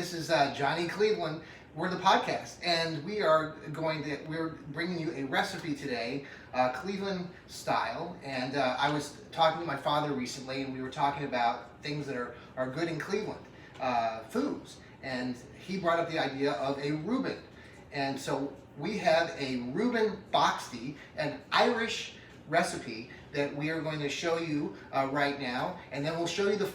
This is Johnny Cleveland. We're the podcast, and we're bringing you a recipe today, Cleveland style. And I was talking to my father recently, and we were talking about things that are good in Cleveland, foods. And he brought up the idea of a Reuben. And so we have a Reuben Boxty, an Irish recipe that we are going to show you right now, and then we'll show you the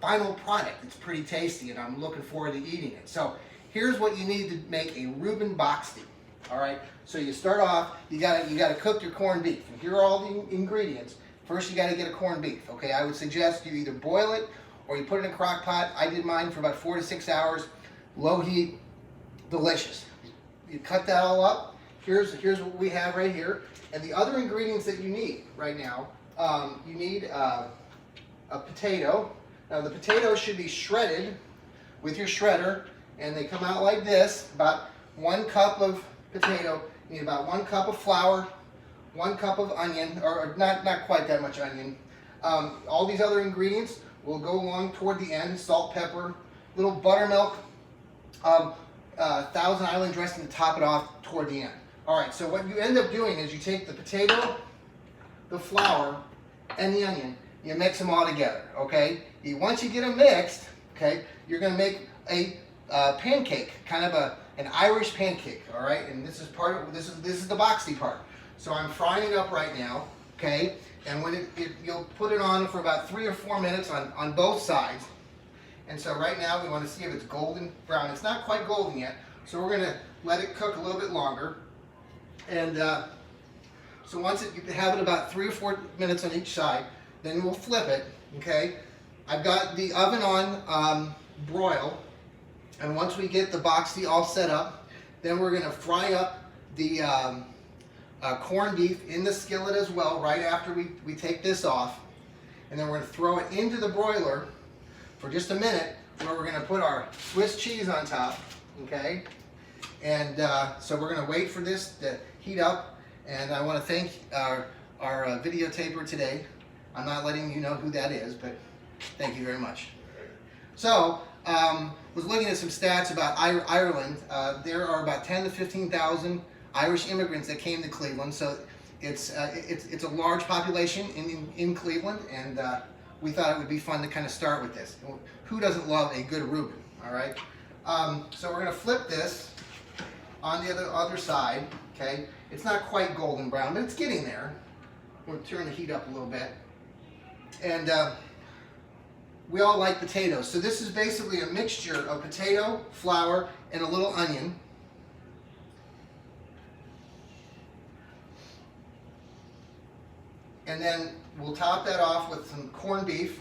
final product. It's pretty tasty, and I'm looking forward to eating it. So here's what you need to make a Reuben Boxty. All right. So you start off. You gotta cook your corned beef. And here are all the ingredients. First, you gotta get a corned beef. Okay. I would suggest you either boil it or you put it in a crock pot. I did mine for about 4 to 6 hours, low heat, delicious. You cut that all up. Here's what we have right here. And the other ingredients that you need right now, you need a potato. Now the potatoes should be shredded with your shredder, and they come out like this. About 1 cup of potato. You need about 1 cup of flour, 1 cup of onion, or not quite that much onion. All these other ingredients will go along toward the end. Salt, pepper, little buttermilk, Thousand Island dressing to top it off toward the end. All right, so what you end up doing is you take the potato, the flour, and the onion, you mix them all together, okay? Once you get them mixed, okay, you're gonna make a pancake, kind of an Irish pancake, all right? And this is the boxty part. So I'm frying it up right now, okay? And when you'll put it on for about 3 or 4 minutes on both sides. And so right now we want to see if it's golden brown. It's not quite golden yet, so we're gonna let it cook a little bit longer. And so once you have it about 3 or 4 minutes on each side, then we'll flip it, okay? I've got the oven on broil, and once we get the boxty all set up, then we're gonna fry up the corned beef in the skillet as well, right after we take this off. And then we're gonna throw it into the broiler for just a minute, where we're gonna put our Swiss cheese on top, okay? And so we're gonna wait for this to heat up, and I wanna thank our videotaper today. I'm not letting you know who that is, but thank you very much. So, was looking at some stats about Ireland. There are about 10 to 15,000 Irish immigrants that came to Cleveland, so it's a large population in Cleveland, and we thought it would be fun to kind of start with this. Who doesn't love a good Reuben, all right? So we're gonna flip this on the other side, okay? It's not quite golden brown, but it's getting there. We'll turn the heat up a little bit. And we all like potatoes. So this is basically a mixture of potato, flour, and a little onion. And then we'll top that off with some corned beef.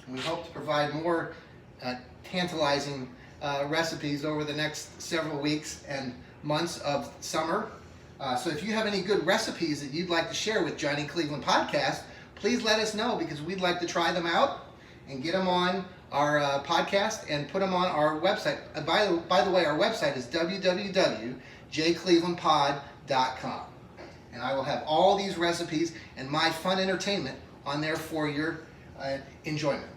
We hope to provide more tantalizing recipes over the next several weeks and months of summer. So if you have any good recipes that you'd like to share with Johnny Cleveland Podcast, please let us know, because we'd like to try them out and get them on our podcast and put them on our website. By the way, our website is www.jclevelandpod.com. And I will have all these recipes and my fun entertainment on there for your enjoyment.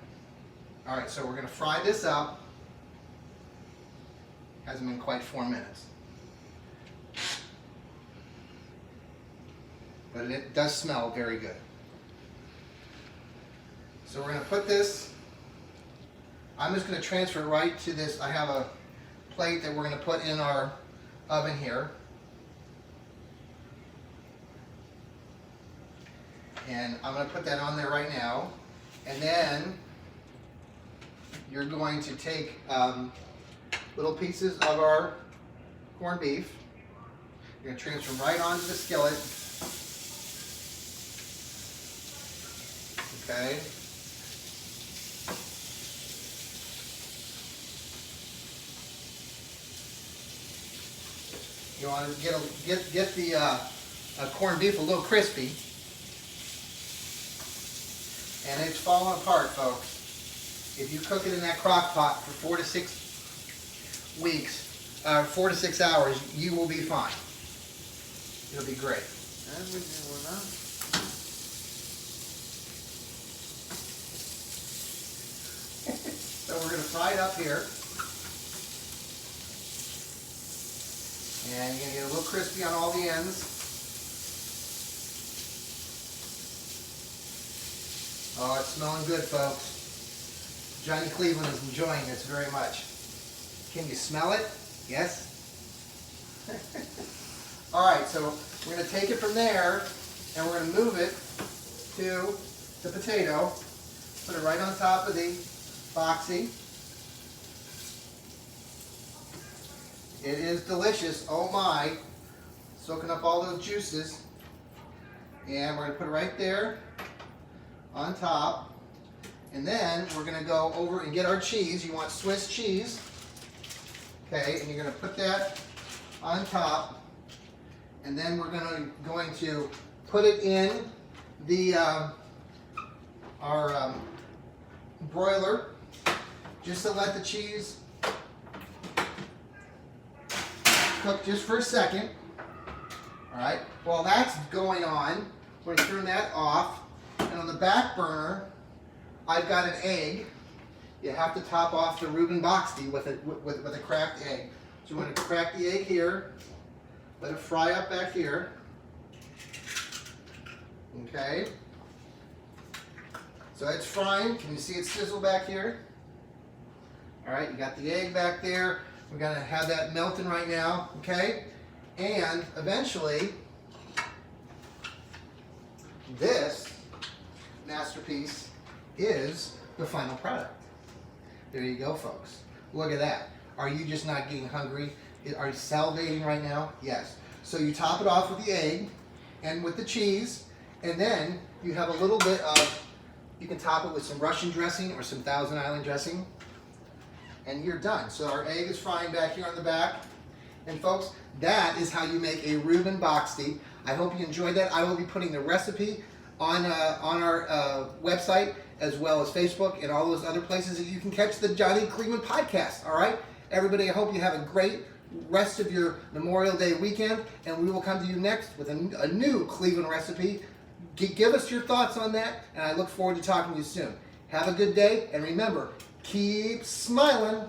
All right, so we're going to fry this up. Hasn't been quite 4 minutes. But it does smell very good. So we're going to put this, I'm just going to transfer it right to this. I have a plate that we're going to put in our oven here. And I'm going to put that on there right now. And then you're going to take little pieces of our corned beef. You're going to transfer them right onto the skillet. Okay. You want to get the corned beef a little crispy, and it's falling apart, folks. If you cook it in that crock pot for 4 to 6 weeks, 4 to 6 hours, you will be fine. It'll be great. up here. And you're going to get a little crispy on all the ends. Oh, it's smelling good, folks. Johnny Cleveland is enjoying this very much. Can you smell it? Yes? Alright, so we're going to take it from there and we're going to move it to the potato. Put it right on top of the boxy. It is delicious. Oh my. Soaking up all those juices. And we're going to put it right there on top. And then we're going to go over and get our cheese. You want Swiss cheese. Okay, and you're going to put that on top. And then we're going to put it in the our broiler, just to let the cheese cook just for a second. All right. While that's going on, we're going to turn that off. And on the back burner, I've got an egg. You have to top off the Reuben Boxty with a cracked egg. So we're going to crack the egg here. Let it fry up back here. Okay. So it's frying. Can you see it sizzle back here? All right, you got the egg back there. We're going to have that melting right now, okay? And eventually, this masterpiece is the final product. There you go, folks. Look at that. Are you just not getting hungry? Are you salivating right now? Yes. So you top it off with the egg and with the cheese, and then you have a little bit of, you can top it with some Russian dressing or some Thousand Island dressing, and you're done. So our egg is frying back here on the back. And folks, that is how you make a Reuben Boxty. I hope you enjoyed that. I will be putting the recipe on our website, as well as Facebook and all those other places that you can catch the Johnny Cleveland podcast. All right? Everybody, I hope you have a great rest of your Memorial Day weekend, and we will come to you next with a new Cleveland recipe. Give us your thoughts on that, and I look forward to talking to you soon. Have a good day, and remember, keep smiling.